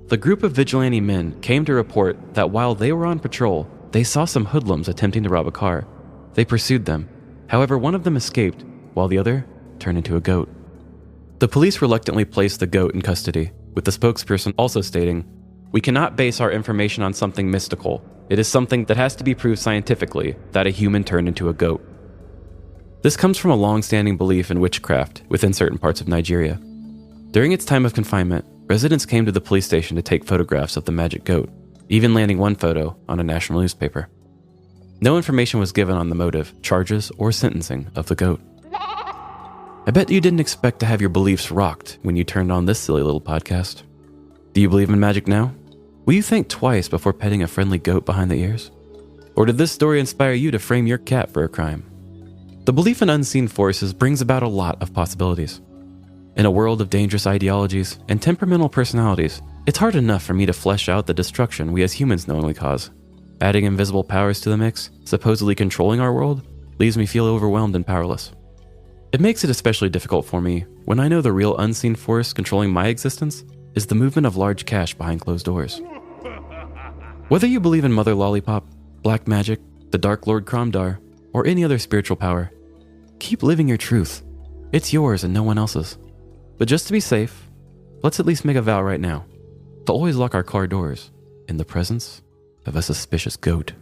"The group of vigilante men came to report that while they were on patrol, they saw some hoodlums attempting to rob a car. They pursued them. However, one of them escaped, while the other turned into a goat." The police reluctantly placed the goat in custody, with the spokesperson also stating, "We cannot base our information on something mystical. It is something that has to be proved scientifically that a human turned into a goat." This comes from a long-standing belief in witchcraft within certain parts of Nigeria. During its time of confinement, residents came to the police station to take photographs of the magic goat, even landing one photo on a national newspaper. No information was given on the motive, charges, or sentencing of the goat. I bet you didn't expect to have your beliefs rocked when you turned on this silly little podcast. Do you believe in magic now? Will you think twice before petting a friendly goat behind the ears? Or did this story inspire you to frame your cat for a crime? The belief in unseen forces brings about a lot of possibilities. In a world of dangerous ideologies and temperamental personalities, it's hard enough for me to flesh out the destruction we as humans knowingly cause. Adding invisible powers to the mix, supposedly controlling our world, leaves me feel overwhelmed and powerless. It makes it especially difficult for me when I know the real unseen force controlling my existence is the movement of large cash behind closed doors. Whether you believe in Mother Lollipop, black magic, the Dark Lord Kromdar, or any other spiritual power, keep living your truth. It's yours and no one else's. But just to be safe, let's at least make a vow right now to always lock our car doors in the presence of a suspicious goat.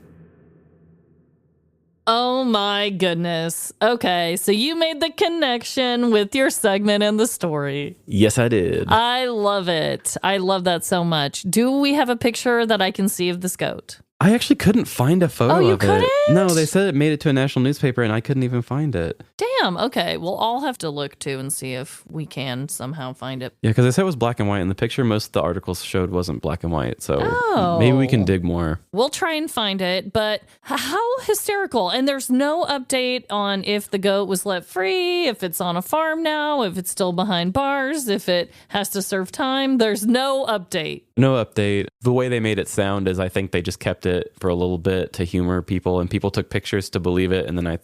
Oh my goodness. Okay, so you made the connection with your segment and the story. Yes, I did. I love it. I love that so much. Do we have a picture that I can see of this goat? I actually couldn't find a photo Oh, you of it. couldn't? No, they said it made it to a national newspaper and I couldn't even find it. Damn, okay. Well, I'll have to look too and see if we can somehow find it. Yeah, because they said it was black and white, and the picture most of the articles showed wasn't black and white, so Oh. maybe we can dig more. We'll try and find it, but how hysterical. And there's no update on if the goat was let free, if it's on a farm now, if it's still behind bars, if it has to serve time. There's no update. No update. The way they made it sound is I think they just kept it for a little bit to humor people, and people took pictures to believe it, and then I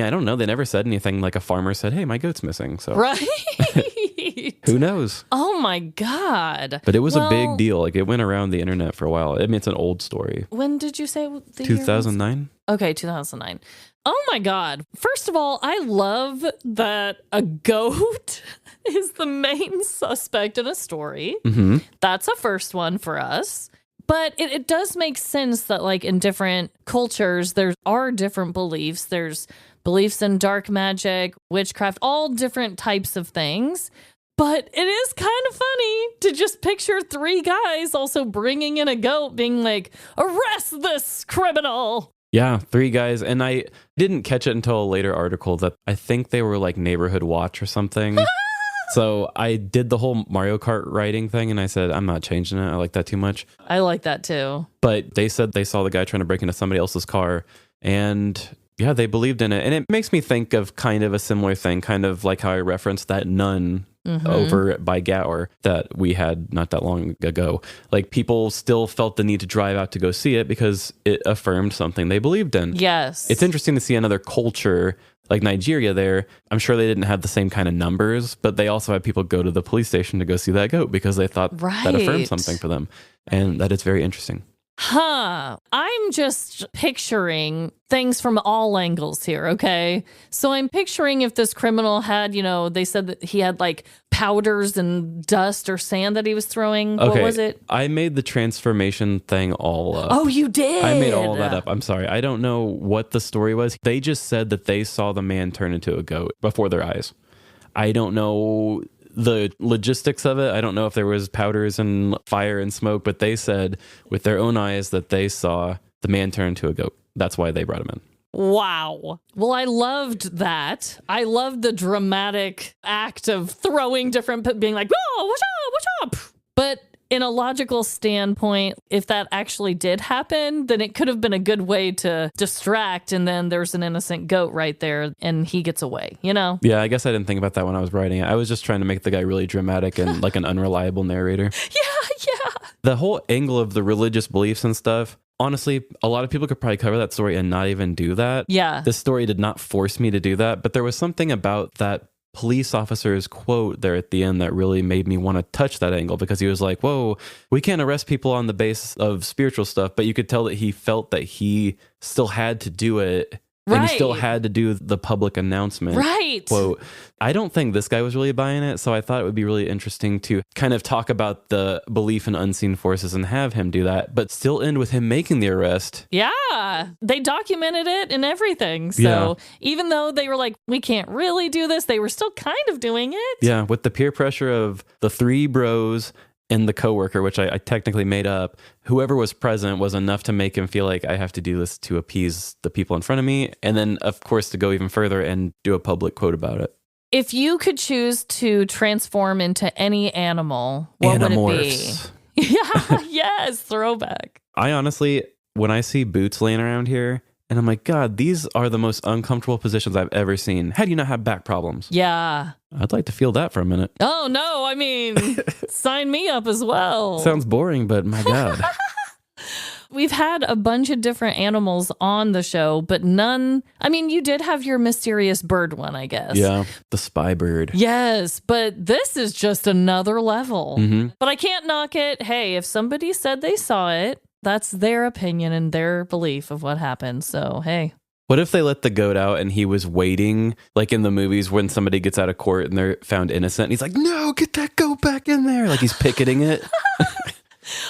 don't know, they never said anything like a farmer said, "Hey, my goat's missing." So Right? who knows? Oh my God. But it was a big deal. Like, it went around the internet for a while. I mean, it's an old story. When did you say the year was? 2009? Okay, 2009. Oh my God. First of all, I love that a goat is the main suspect in a story. Mm-hmm. That's a first one for us. But it does make sense that, like, in different cultures, there are different beliefs. There's beliefs in dark magic, witchcraft, all different types of things. But it is kind of funny to just picture three guys also bringing in a goat, being like, "Arrest this criminal." Yeah, three guys. And I didn't catch it until a later article that I think they were like Neighborhood Watch or something. So I did the whole Mario Kart riding thing and I said, I'm not changing it. I like that too much. I like that too. But they said they saw the guy trying to break into somebody else's car and yeah, they believed in it. And it makes me think of kind of a similar thing, kind of like how I referenced that nun over by Gower that we had not that long ago. Like people still felt the need to drive out to go see it because it affirmed something they believed in. Yes. It's interesting to see another culture like Nigeria there. I'm sure they didn't have the same kind of numbers, but they also had people go to the police station to go see that goat because they thought that affirmed something for them. And that is very interesting. I'm just picturing things from all angles here, okay? So I'm picturing if this criminal had, they said that he had like powders and dust or sand that he was throwing. Okay. What was it? I made the transformation thing all up. Oh, you did? I made all that up. I'm sorry. I don't know what the story was. They just said that they saw the man turn into a goat before their eyes. I don't know the logistics of it. I don't know if there was powders and fire and smoke, but they said with their own eyes that they saw the man turn into a goat. That's why they brought him in. Wow. Well, I loved that. I loved the dramatic act of throwing different, being like, whoa, what's up? But in a logical standpoint, if that actually did happen, then it could have been a good way to distract. And then there's an innocent goat right there and he gets away, Yeah, I guess I didn't think about that when I was writing it. I was just trying to make the guy really dramatic and like an unreliable narrator. Yeah. The whole angle of the religious beliefs and stuff, honestly, a lot of people could probably cover that story and not even do that. Yeah. This story did not force me to do that, but there was something about that police officer's quote there at the end that really made me want to touch that angle because he was like, whoa, we can't arrest people on the basis of spiritual stuff, but you could tell that he felt that he still had to do it. And he still had to do the public announcement. Right. Quote. I don't think this guy was really buying it, so I thought it would be really interesting to kind of talk about the belief in unseen forces and have him do that, but still end with him making the arrest. Yeah. They documented it and everything. So even though they were like, we can't really do this, they were still kind of doing it. Yeah, with the peer pressure of the three bros and the coworker, which I technically made up, whoever was present was enough to make him feel like I have to do this to appease the people in front of me. And then, of course, to go even further and do a public quote about it. If you could choose to transform into any animal, what would it be? Yeah, yes, throwback. I honestly, when I see boots laying around here, and I'm like, God, these are the most uncomfortable positions I've ever seen. How do you not have back problems? Yeah. I'd like to feel that for a minute. Oh, no. I mean, sign me up as well. Sounds boring, but my God. We've had a bunch of different animals on the show, but none. I mean, you did have your mysterious bird one, I guess. Yeah, the spy bird. Yes, but this is just another level. Mm-hmm. But I can't knock it. Hey, if somebody said they saw it, that's their opinion and their belief of what happened. So, hey. What if they let the goat out and he was waiting, like in the movies when somebody gets out of court and they're found innocent? And he's like, no, get that goat back in there. Like he's picketing it.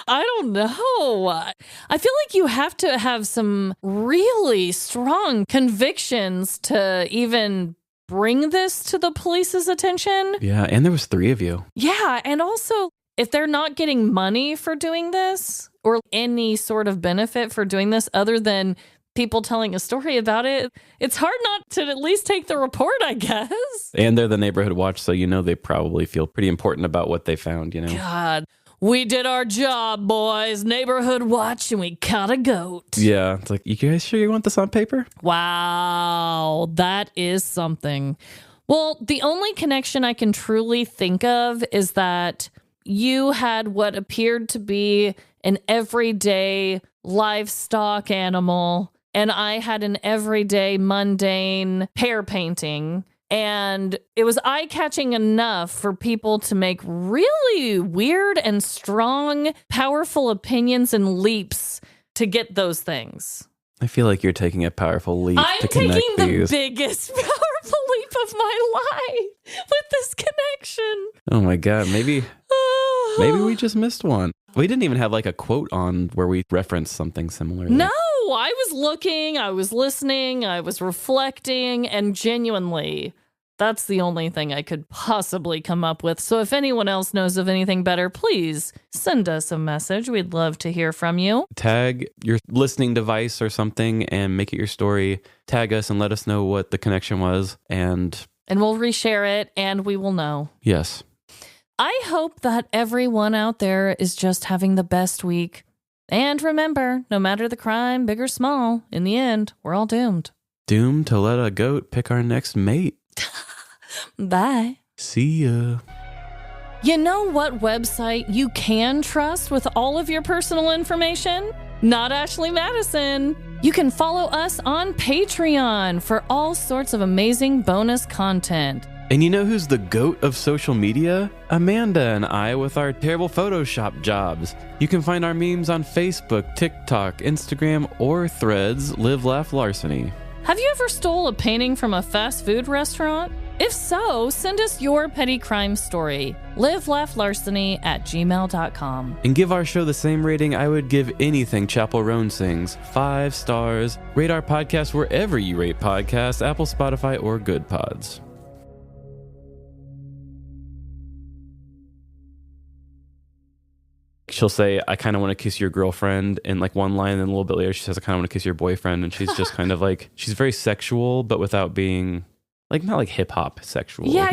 I don't know. I feel like you have to have some really strong convictions to even bring this to the police's attention. Yeah, and there was 3 of you. Yeah, and also, if they're not getting money for doing this or any sort of benefit for doing this other than people telling a story about it, it's hard not to at least take the report, I guess. And they're the neighborhood watch, so they probably feel pretty important about what they found, God, we did our job, boys. Neighborhood watch, and we caught a goat. Yeah, it's like, you guys sure you want this on paper? Wow, that is something. Well, the only connection I can truly think of is that you had what appeared to be an everyday livestock animal, and I had an everyday mundane pear painting. And it was eye-catching enough for people to make really weird and strong, powerful opinions and leaps to get those things. I feel like you're taking a powerful leap I'm to connect taking the these. biggest powerful leap of my life with this connection. Oh my God, maybe we just missed one. We didn't even have like a quote on where we referenced something similar. No, I was looking, I was listening, I was reflecting, and genuinely, that's the only thing I could possibly come up with. So if anyone else knows of anything better, please send us a message. We'd love to hear from you. Tag your listening device or something and make it your story. Tag us and let us know what the connection was. And and we'll reshare it and we will know. Yes. I hope that everyone out there is just having the best week. And remember, no matter the crime, big or small, in the end, we're all doomed. Doomed to let a goat pick our next mate. Bye. See ya. You know what website you can trust with all of your personal information? Not Ashley Madison. You can follow us on Patreon for all sorts of amazing bonus content. And you know who's the goat of social media? Amanda and I with our terrible Photoshop jobs. You can find our memes on Facebook, TikTok, Instagram, or Threads. Live, Laugh, Larceny. Have you ever stole a painting from a fast food restaurant? If so, send us your petty crime story. livelaughlarceny@gmail.com. And give our show the same rating I would give anything Chappell Roan sings. 5 stars. Rate our podcast wherever you rate podcasts, Apple, Spotify, or Good Pods. She'll say, I kind of want to kiss your girlfriend in like one line, and then a little bit later she says, I kind of want to kiss your boyfriend. And she's just kind of like, she's very sexual, but without being like, not like hip hop sexual. Yeah.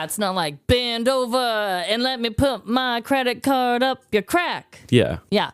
It's not like bend over and let me put my credit card up your crack. Yeah. Yeah.